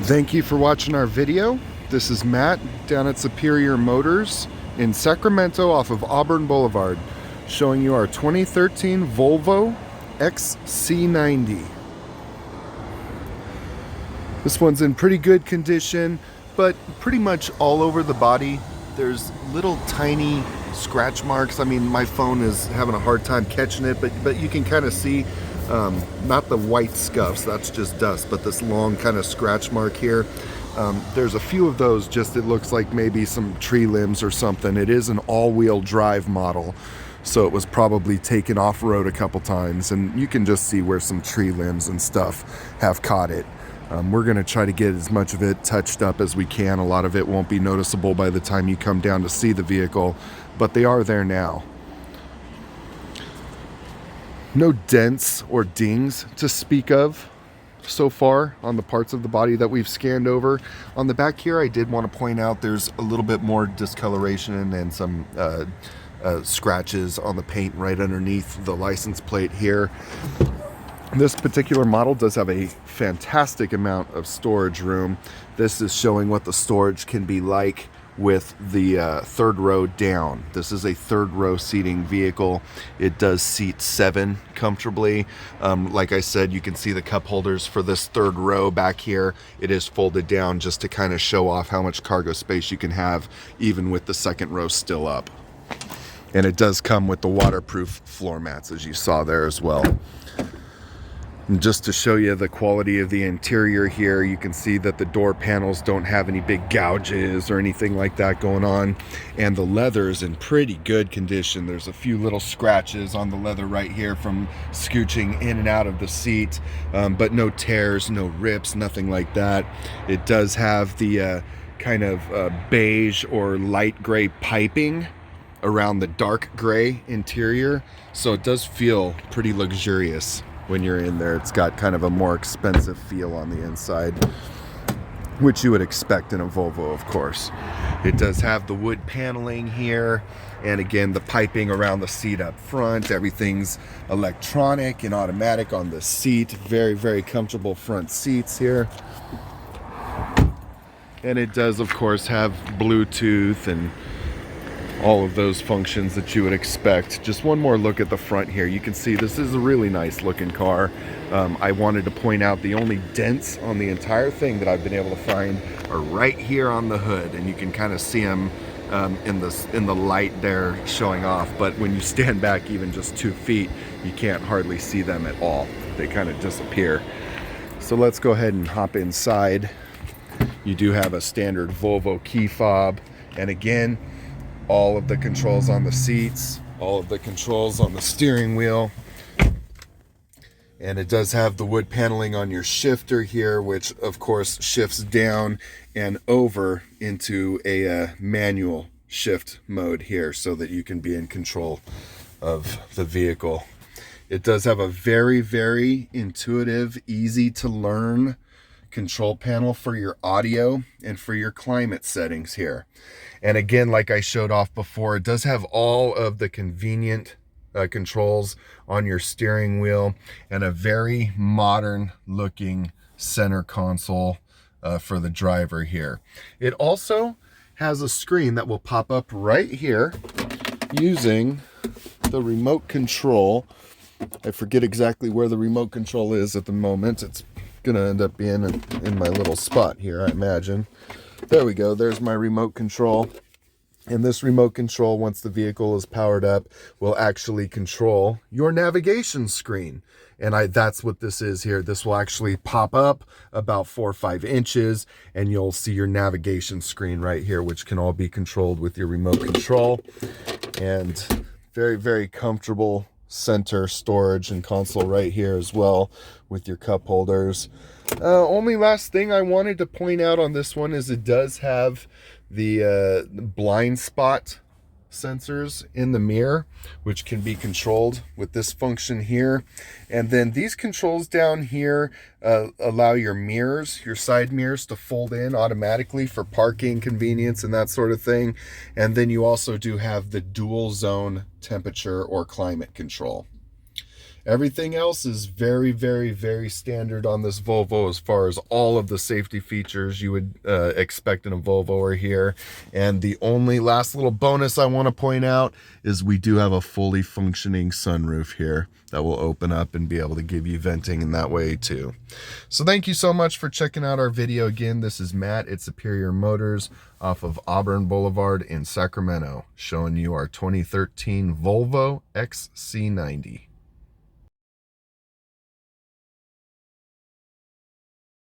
Thank you for watching our video. This is Matt down at Superior Motors in Sacramento off of Auburn Boulevard, showing you our 2013 Volvo XC90. This one's in pretty good condition, but pretty much all over the body there's little tiny scratch marks. I mean, my phone is having a hard time catching it, but you can kind of see not the white scuffs, that's just dust, but this long kind of scratch mark here. There's a few of those, just it looks like maybe some tree limbs or something. It is an all-wheel drive model, so it was probably taken off-road a couple times, and you can just see where some tree limbs and stuff have caught it. We're going to try to get as much of it touched up as we can. A lot of it won't be noticeable by the time you come down to see the vehicle, but they are there now. No dents or dings to speak of so far on the parts of the body that we've scanned over. On the back here, I did want to point out there's a little bit more discoloration and some scratches on the paint right underneath the license plate here. This particular model does have a fantastic amount of storage room. This is showing what the storage can be like with the third row down. This is a third row seating vehicle. It does seat 7 comfortably. Like I said, you can see the cup holders for this third row back here. It is folded down just to kind of show off how much cargo space you can have even with the second row still up. And it does come with the waterproof floor mats, as you saw there as well. And just to show you the quality of the interior here, you can see that the door panels don't have any big gouges or anything like that going on. And the leather is in pretty good condition. There's a few little scratches on the leather right here from scooching in and out of the seat, but no tears, no rips, nothing like that. It does have the kind of beige or light gray piping around the dark gray interior. So it does feel pretty luxurious when you're in there. It's got kind of a more expensive feel on the inside, which you would expect in a Volvo, of course. It does have the wood paneling here, and again, the piping around the seat up front. Everything's electronic and automatic on the seat. Very, very comfortable front seats here. And it does, of course, have Bluetooth and all of those functions that you would expect. Just one more look at the front here. You can see this is a really nice looking car. I wanted to point out the only dents on the entire thing that I've been able to find are right here on the hood, and you can kind of see them in the light there showing off. But when you stand back even just 2 feet, you can't hardly see them at all. They kind of disappear. So let's go ahead and hop inside. You do have a standard Volvo key fob, and again, all of the controls on the seats, all of the controls on the steering wheel. And it does have the wood paneling on your shifter here, which of course shifts down and over into a manual shift mode here so that you can be in control of the vehicle. It does have a very, very intuitive, easy to learn control panel for your audio and for your climate settings here. And again, like I showed off before, it does have all of the convenient controls on your steering wheel and a very modern looking center console for the driver here. It also has a screen that will pop up right here using the remote control. I forget exactly where the remote control is at the moment. It's gonna end up being in my little spot here, I imagine. There we go. There's my remote control. And this remote control, once the vehicle is powered up, will actually control your navigation screen. And that's what this is here. This will actually pop up about 4 or 5 inches, and you'll see your navigation screen right here, which can all be controlled with your remote control. And very, very comfortable center storage and console right here as well with your cup holders. Only last thing I wanted to point out on this one is it does have the blind spot sensors in the mirror, which can be controlled with this function here. And then these controls down here allow your mirrors, your side mirrors, to fold in automatically for parking convenience and that sort of thing. And then you also do have the dual zone temperature or climate control. Everything else is very, very, very standard on this Volvo as far as all of the safety features you would expect in a Volvo are here. And the only last little bonus I want to point out is we do have a fully functioning sunroof here that will open up and be able to give you venting in that way too. So thank you so much for checking out our video. Again, this is Matt at Superior Motors off of Auburn Boulevard in Sacramento, showing you our 2013 Volvo XC90.